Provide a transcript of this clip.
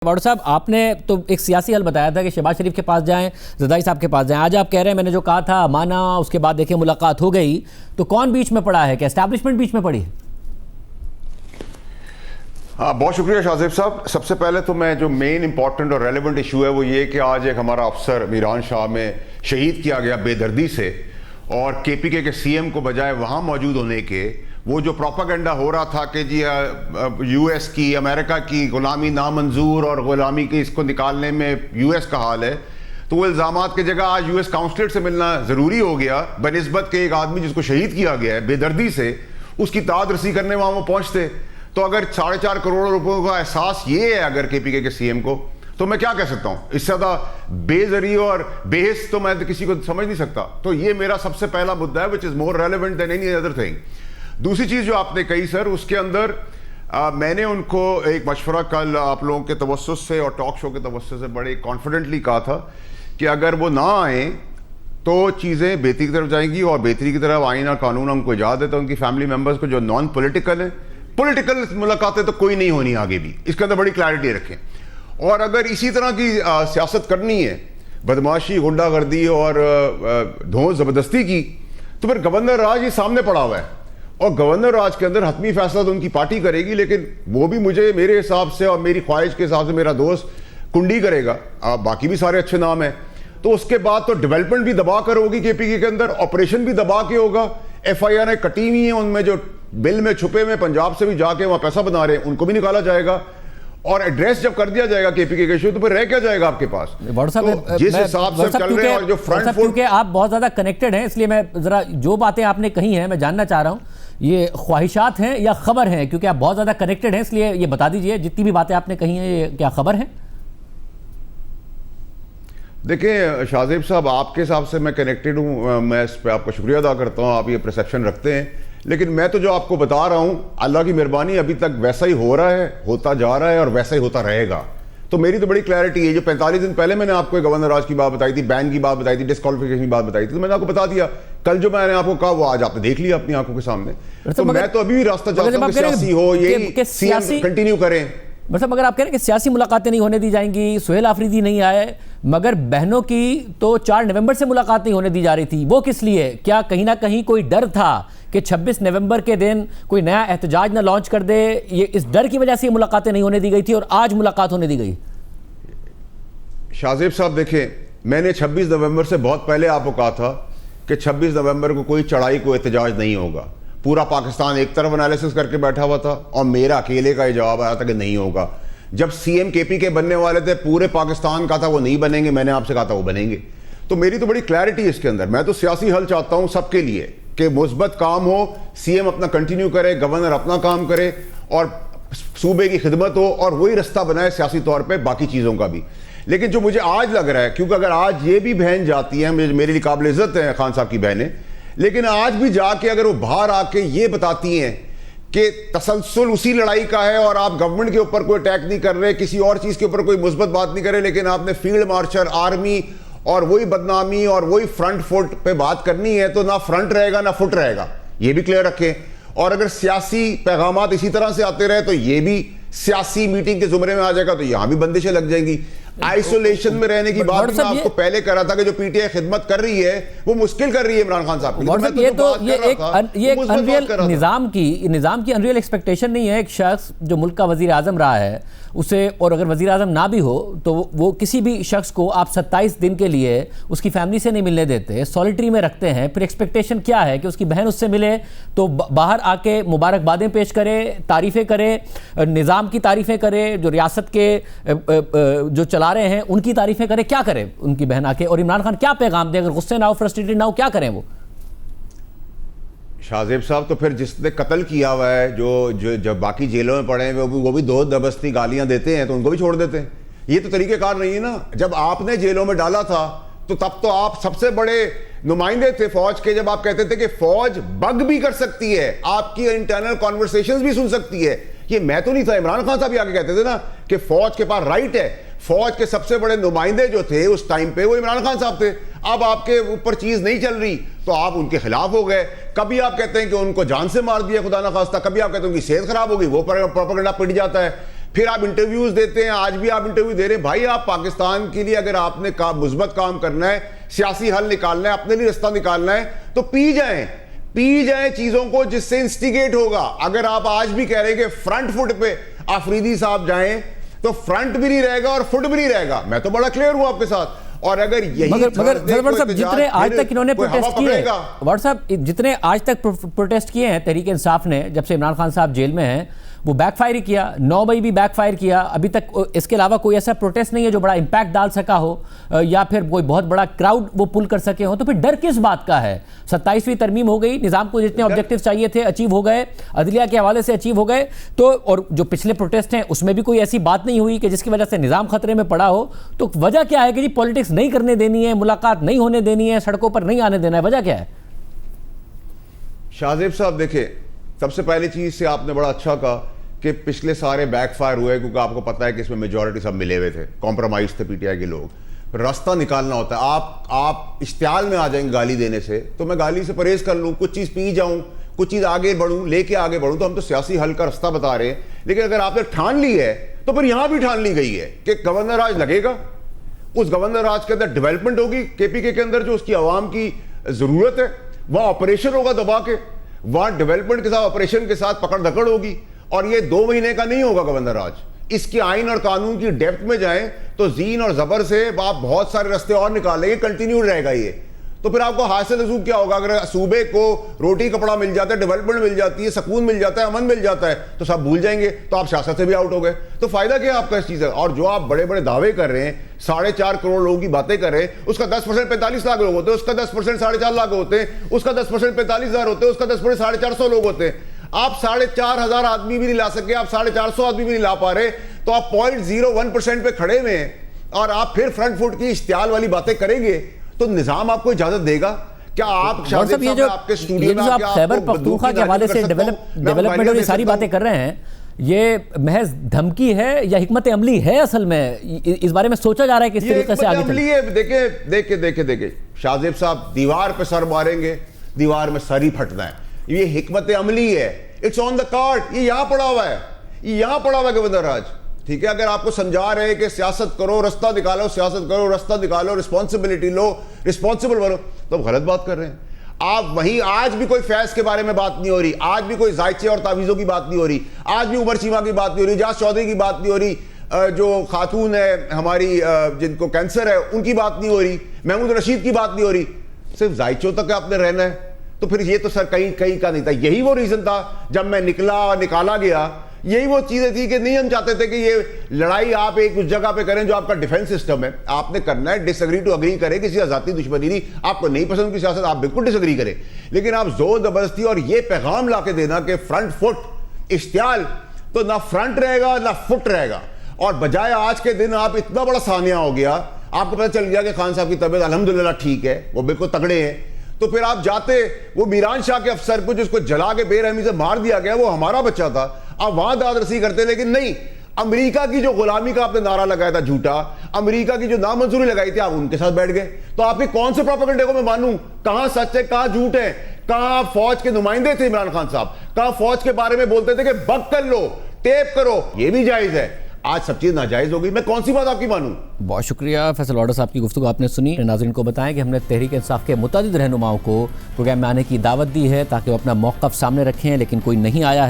वाडू साहब, आपने तो एक सियासी हल बताया था कि शहबाज शरीफ के पास जाएं, ज़रदारी साहब के पास जाएं। आज आप कह रहे हैं मैंने जो कहा था माना, उसके बाद देखिए मुलाकात हो गई, तो कौन बीच में पड़ा है? क्या एस्टैब्लिशमेंट बीच में पड़ी है? हाँ, बहुत शुक्रिया शाहजेब साहब। सबसे पहले तो मैं जो मेन इंपॉर्टेंट और रेलेवेंट इशू है वो ये कि आज एक हमारा अफसर मीरान शाह में शहीद किया गया बेदर्दी से, और केपीके के सीएम को बजाय वहाँ मौजूद होने के वो जो प्रोपागेंडा हो रहा था कि जी यूएस की, अमेरिका की गुलामी नामंजूर और गुलामी की इसको निकालने में यूएस का हाल है, तो वो इल्ज़ामात की जगह आज यूएस काउंसलेट से मिलना ज़रूरी हो गया बनिस्बत के एक आदमी जिसको शहीद किया गया है बेदर्दी से, उसकी ताद रसी करने वहाँ वो पहुँचते। तो अगर 4.5 करोड़ रुपयों का एहसास ये है अगर केपीके के सीएम को, तो मैं क्या कह सकता हूँ? इससे ज़्यादा बेजरी और बेहिस तो मैं किसी को समझ नहीं सकता। तो ये मेरा सबसे पहला मुद्दा है, which is more relevant than any other thing. दूसरी चीज़ जो आपने कही सर, उसके अंदर मैंने उनको एक मशवरा कल आप लोगों के तवस्सुस से और टॉक शो के तवस्सुस से बड़े कॉन्फिडेंटली कहा था कि अगर वो ना आए तो चीज़ें बेहतरी की तरफ जाएंगी, और बेहतरी की तरफ आइन और कानून हमको इजाज़त देता है उनकी फैमिली मेम्बर्स को जो नॉन पोलिटिकल है। पॉलिटिकल मुलाकातें तो कोई नहीं होनी आगे भी, इसके अंदर बड़ी क्लैरिटी रखें। और अगर इसी तरह की सियासत करनी है, बदमाशी, गुंडागर्दी और धौंस ज़बरदस्ती की, तो फिर गवर्नर राज ये सामने पड़ा हुआ है, और गवर्नर राज के अंदर हतमी फैसला तो उनकी पार्टी करेगी, लेकिन वो भी मुझे मेरे हिसाब से और मेरी ख्वाहिश के हिसाब से मेरा दोस्त कुंडी करेगा। बाकी भी सारे अच्छे नाम हैं। तो उसके बाद तो डेवलपमेंट भी दबा कर होगी केपीके के अंदर, ऑपरेशन भी दबा के होगा। FIR कटी हुई है उनमें, जो बिल में छुपे में पंजाब से भी जाके वहां पैसा बना रहे हैं, उनको भी निकाला जाएगा। और एड्रेस जब कर दिया जाएगा केपीके के इशू, तो फिर रह क्या जाएगा आपके पास? तो जिस हिसाब से चल रहे हैं और जो फ्रंट फुट, क्योंकि आप बहुत ज्यादा कनेक्टेड हैं, इसलिए मैं जरा जो बातें आपने कही हैं मैं जानना चाह रहा हूं, ये ख्वाहिशात हैं या खबर हैं? क्योंकि आप बहुत ज्यादा कनेक्टेड हैं, इसलिए ये बता दीजिए जितनी भी बातें आपने कही हैं ये क्या खबर है? देखिए शाहजेब साहब, आपके हिसाब से मैं कनेक्टेड हूँ, मैं इस पर आपका शुक्रिया अदा करता हूँ, आप ये परसेप्शन रखते हैं। लेकिन मैं तो जो आपको बता रहा हूँ, अल्लाह की मेहरबानी अभी तक वैसा ही हो रहा है, होता जा रहा है और वैसा ही होता रहेगा। तो मेरी तो बड़ी क्लैरिटी है। जो 45 दिन पहले मैंने आपको गवर्नर राज की बात बताई थी, बैन की बात बताई थी, डिस्क्वालिफिकेशन की बात बताई थी, तो मैंने आपको बता दिया। कल जो मैंने आपको कहा वो आज आपने देख लिया अपनी आंखों के सामने। तो मैं तो अभी भी रास्ता चाहता हूँ कि सियासी हो, यही सीएम कंटिन्यू करें। मतलब अगर आप कह रहे हैं कि सियासी मुलाकातें नहीं होने दी जाएंगी, सुहेल आफरीदी नहीं आए, मगर बहनों की तो 4 नवंबर से मुलाकात नहीं होने दी जा रही थी, वो किस लिए? क्या कहीं ना कहीं कोई डर था कि 26 नवंबर के दिन कोई नया एहतजाज ना लॉन्च कर दे? ये इस डर की वजह से ये मुलाकातें नहीं होने दी गई थी और आज मुलाकात होने दी गई? शाहजेब साहब देखें, मैंने 26 नवंबर से बहुत पहले आपको कहा था कि 26 नवंबर को कोई चढ़ाई, कोई एहतजाज नहीं होगा। पूरा पाकिस्तान एक तरफ एनालिसिस करके बैठा हुआ था और मेरा अकेले का ये जवाब आया था कि नहीं होगा। जब सीएम केपीके बनने वाले थे, पूरे पाकिस्तान का था वो नहीं बनेंगे, मैंने आपसे कहा था वो बनेंगे। तो मेरी तो बड़ी क्लैरिटी है इसके अंदर। मैं तो सियासी हल चाहता हूं सबके लिए कि मुस्बत काम हो, सीएम अपना कंटिन्यू करे, गवर्नर अपना काम करे और सूबे की खिदमत हो, और वही रास्ता बनाए सियासी तौर पर बाकी चीज़ों का भी। लेकिन जो मुझे आज लग रहा है, क्योंकि अगर आज ये भी बहन जाती है, मेरे लिए काबिल इज्जत है खान साहब की बहनें, लेकिन आज भी जाके अगर वो बाहर आके ये बताती हैं कि तसलसल उसी लड़ाई का है और आप गवर्नमेंट के ऊपर कोई अटैक नहीं कर रहे, किसी और चीज़ के ऊपर कोई मुस्बत बात नहीं कर रहे, लेकिन आपने फील्ड मार्शल, आर्मी और वही बदनामी और वही फ्रंट फुट पे बात करनी है, तो ना फ्रंट रहेगा ना फुट रहेगा, ये भी क्लियर रखें। और अगर सियासी पैगामात इसी तरह से आते रहे तो ये भी सियासी मीटिंग के जुमरे में आ जाएगा, तो यहां भी बंदिशें लग जाएंगी। आइसोलेशन में रहने की बात मैं आपको पहले कह रहा था कि जो पीटीआई खिदमत कर रही है वो मुश्किल कर रही है इमरान खान साहब की। ये एक अनरियल निजाम की अनरियल एक्सपेक्टेशन नहीं है। एक शख्स जो मुल्क का वजीर आजम रहा है उसे, और अगर वजीर आजम ना भी हो तो वो किसी भी शख्स को आप 27 दिन के लिए उसकी फैमिली से नहीं मिलने देते, सॉलिटरी में रखते हैं। फिर एक्सपेक्टेशन क्या है कि उसकी बहन उससे मिले तो बाहर आके मुबारकबादें पेश करे, तारीफ़ें करे, निज़ाम की तारीफ़ें करे, जो रियासत के जो चला रहे हैं उनकी तारीफ़ें करे। क्या करे उनकी बहन आके? और इमरान खान क्या पैगाम दे? अगर गुस्से ना हो, फ्रस्ट्रेटेड ना हो, क्या करें वो? शाहजेब साहब, तो फिर जिसने कत्ल किया हुआ है, जो जब बाकी जेलों में पड़े हैं, वो भी दो दबस्ती गालियां देते हैं, तो उनको भी छोड़ देते हैं। ये तो तरीक़ेकार नहीं है ना। जब आपने जेलों में डाला था तो तब तो आप सबसे बड़े नुमाइंदे थे फौज के, जब आप कहते थे कि फौज बग भी कर सकती है, आपकी इंटरनल कॉन्वर्सेशंस भी सुन सकती है। ये मैं तो नहीं था, इमरान खान साहब आके कहते थे ना कि फौज के पास राइट है। फौज के सबसे बड़े नुमाइंदे जो थे उस टाइम पे वो इमरान खान साहब थे। अब आपके ऊपर चीज नहीं चल रही तो आप उनके खिलाफ हो गए। कभी आप कहते हैं कि उनको जान से मार दिया खुदा ना खास्ता, कभी आप कहते हैं उनकी सेहत खराब होगी, वो प्रोपेगेंडा पिट जाता है। फिर आप इंटरव्यूज देते हैं, आज भी आप इंटरव्यू दे रहे हैं। भाई आप पाकिस्तान के लिए अगर आपने मुस्बत काम करना है, सियासी हल निकालना है, अपने लिए रास्ता निकालना है, तो पी जाएं चीजों को जिससे इंस्टिगेट होगा। अगर आप आज भी कह रहे हैं कि फ्रंट फुट पे आफरीदी साहब जाएं, तो फ्रंट भी नहीं रहेगा और फुट भी नहीं रहेगा। मैं तो बड़ा क्लियर हूं आपके साथ। और अगर यही मगर जितने आज तक इन्होंने प्रोटेस्ट किए, व्हाट्सएप जितने आज तक प्रोटेस्ट किए हैं तहरीक इंसाफ ने, जब से इमरान खान साहब जेल में हैं, वो बैकफायर ही किया। 9 मई भी बैकफायर किया। अभी तक इसके अलावा कोई ऐसा प्रोटेस्ट नहीं है जो बड़ा इंपैक्ट डाल सका हो या फिर कोई बहुत बड़ा क्राउड वो पुल कर सके हो। तो फिर डर किस बात का है? 27वीं तरमीम हो गई, निजाम को जितने ऑब्जेक्टिव चाहिए थे अचीव हो गए, अदलिया के हवाले से अचीव हो गए। तो और जो पिछले प्रोटेस्ट हैं उसमें भी कोई ऐसी बात नहीं हुई कि जिसकी वजह से निजाम खतरे में पड़ा हो। तो वजह क्या है कि जी पॉलिटिक्स नहीं करने देनी है, मुलाकात नहीं होने देनी है, सड़कों पर नहीं आने देना है? वजह क्या है? शाहजेब साहब देखिए, सबसे पहली चीज से आपने बड़ा अच्छा कहा कि पिछले सारे बैकफायर हुए, क्योंकि आपको पता है कि इसमें मेजॉरिटी सब मिले हुए थे, कॉम्प्रोमाइज थे पीटीआई के लोग। रास्ता निकालना होता है। आप इश्तियाल में आ जाएंगे गाली देने से, तो मैं गाली से परहेज कर लूँ, कुछ चीज़ पी जाऊँ, कुछ चीज़ आगे बढ़ूँ, लेके आगे बढ़ूँ, तो हम तो सियासी हल का रास्ता बता रहे हैं। लेकिन अगर आपने ठान ली है तो फिर यहाँ भी ठान ली गई है कि गवर्नर राज लगेगा। उस गवर्नर राज के अंदर डेवलपमेंट होगी, केपीके के अंदर जो उसकी आवाम की जरूरत है, वहाँ ऑपरेशन होगा दबा के, वहाँ डेवलपमेंट के साथ ऑपरेशन के साथ पकड़ धकड़ होगी। और ये 2 महीने का नहीं होगा गवर्नर राज। इसके आइन और कानून की डेप्थ में जाएं तो जीन और जबर से आप बहुत सारे रास्ते और निकालेंगे, कंटिन्यू रहेगा ये। तो फिर आपको हासिल रसूख क्या होगा? अगर सूबे को रोटी कपड़ा मिल जाता है, डेवलपमेंट मिल जाती है, सुकून मिल जाता है, अमन मिल जाता है, तो सब भूल जाएंगे, तो आप सियासत से भी आउट हो गए। तो फायदा क्या है आपका इस चीज है? और जो आप बड़े बड़े दावे कर रहे हैं, 4.5 करोड़ लोगों की बातें कर रहे हैं, उसका 10% 45 लाख लोग होते हैं, उसका 10% 4.5 लाख होते हैं, उसका 10% 45,000 होते हैं, उसका 10% 450 लोग होते हैं। आप 4,500 आदमी भी नहीं ला सके, आप 450 आदमी भी नहीं ला पा रहे, तो आप 0.01% पे खड़े हुए हैं और आप फिर फ्रंट फुट की इश्तियाल वाली बातें करेंगे, तो निजाम आपको इजाजत देगा क्या? आप ये जो आपके स्टूडियो में आप खैबर पख्तूनख्वा के हवाले से डेवलपमेंट और ये सारी बातें कर रहे हैं, ये महज धमकी है या हिकमत अमली है? असल में इस बारे में सोचा जा रहा है किस तरीके से आगे चले? देखिए शाहजेब साहब, दीवार पे सर मारेंगे, दीवार में सर ही फटना है। ये हिकमत अमली है, इट्स ऑन द कार्ड। ये यहां पड़ा हुआ है, ये यहां पड़ा हुआ है गवर्नर राज। ठीक है, अगर आपको समझा रहे हैं कि सियासत करो, रास्ता निकालो, सियासत करो, रास्ता निकालो, रिस्पॉन्सिबिलिटी लो, रिस्पॉन्सिबल बनो, तो गलत बात कर रहे हैं आप। वहीं आज भी कोई फैज के बारे में बात नहीं हो रही, आज भी कोई जायचे और तावीज़ों की बात नहीं हो रही, आज भी उमर चीमा की बात नहीं हो रही, जास चौधरी की बात नहीं हो रही, जो खातून है हमारी जिनको कैंसर है उनकी बात नहीं हो रही, महमूद रशीद की बात नहीं हो रही। सिर्फ जायचों तक आपने रहना है, तो फिर ये तो सर कहीं कहीं का नहीं था। यही वो रीजन था जब मैं निकाला गया, यही वो चीजें थी कि नहीं हम चाहते थे कि ये लड़ाई आप एक उस जगह पे करें जो आपका डिफेंस सिस्टम है। आपने करना है, डिसएग्री टू अग्री करें, किसी आजादी दुश्मनी नहीं। आपको नहीं पसंद की सियासत, आप बिल्कुल डिसएग्री करें, लेकिन आप जोर जबरदस्ती और ये पैगाम ला के देना कि फ्रंट फुट इश्तियाल, तो ना फ्रंट रहेगा ना फुट रहेगा। और बजाय आज के दिन आप इतना बड़ा सानिया हो गया, आपको पता चल गया कि खान साहब की तबीयत अल्हम्दुलिल्लाह ठीक है, वो बिल्कुल तगड़े हैं, तो फिर आप जाते वो मीरान शाह के अफसर को जिसको जला के बेरहमी से मार दिया गया, वो हमारा बच्चा था, आप वहां दादरसी करते। लेकिन नहीं, अमेरिका की जो गुलामी का आपने नारा लगाया था झूठा, अमेरिका की जो नामंजूरी लगाई थी, आप उनके साथ बैठ गए। तो आपके कौन से प्रोपेगेंडे को मैं मानूं? कहां सच है, कहां झूठ है? कहां फौज के नुमाइंदे थे इमरान खान साहब, कहां फौज के बारे में बोलते थे कि बक कर लो, टेप करो, ये भी जायज है। आज सब चीज नाजायज हो गई, मैं कौन सी बात आपकी मानूं? बहुत शुक्रिया फैसल वाडा साहब की गुफ्तगू आपने सुनी। नाज़रीन को बताएं कि हमने तहरीक इंसाफ के मुतअद्दिद रहनुमाओं को प्रोग्राम में आने की दावत दी है ताकि वो अपना मौक़िफ़ सामने रखें, लेकिन कोई नहीं आया है।